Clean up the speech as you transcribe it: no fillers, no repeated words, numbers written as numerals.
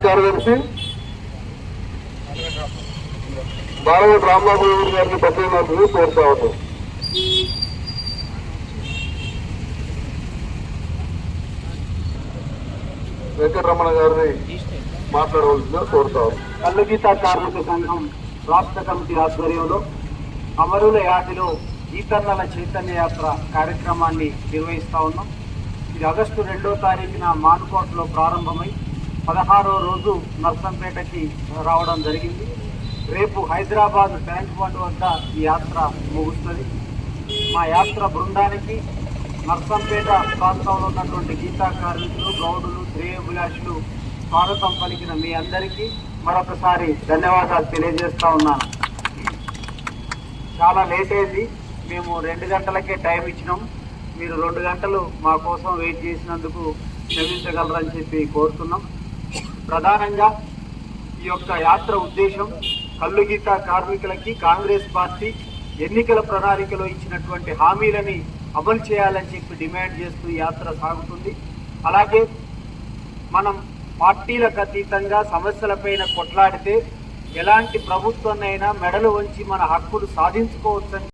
కార్యదర్శి బాలవతి రాంబాబు గారిని పత్రికలు కోరుతా ఉన్నాం. వెంకటరమణ గారిని మాట్లాడవలసిందిగా కోరుతా ఉన్నాం. కల్లుగీత కార్మిక సంఘం రాష్ట్ర కమిటీ ఆధ్వర్యంలో అమరుల యాదిలో గీతన్నల చైతన్య యాత్ర కార్యక్రమాన్ని నిర్వహిస్తా ఉన్నాం. ఇది ఆగస్టు 2వ తారీఖున మానుకోటలో ప్రారంభమై 16వ రోజు నర్సంపేటకి రావడం జరిగింది. రేపు హైదరాబాద్ ట్యాంక్ బండ్ వద్ద ఈ యాత్ర ముగుస్తుంది. మా యాత్ర బృందానికి నర్సంపేట ప్రాంతంలో ఉన్నటువంటి గీతా కార్మికులు, గౌడులు, శ్రేయోభిలాషులు స్వాగతం పలికిన మీ అందరికీ మరొకసారి ధన్యవాదాలు తెలియజేస్తా ఉన్నాను. చాలా లేట్ అయింది. మేము 2 గంటలకే టైం ఇచ్చినాం. మీరు 2 గంటలు మా కోసం వెయిట్ చేసినందుకు క్షమించగలరని చెప్పి కోరుతున్నాం. ప్రధానంగా ఈ యొక్క యాత్ర ఉద్దేశం కల్లుగీత కార్మికులకి కాంగ్రెస్ పార్టీ ఎన్నికల ప్రణాళికలో ఇచ్చినటువంటి హామీలని అమలు చేయాలని చెప్పి డిమాండ్ చేస్తూ యాత్ర సాగుతుంది. అలాగే మనం పార్టీలకు అతీతంగా సమస్యలపైన కొట్లాడితే ఎలాంటి ప్రభుత్వాన్నైనా మెడలు వంచి మన హక్కులు సాధించుకోవచ్చని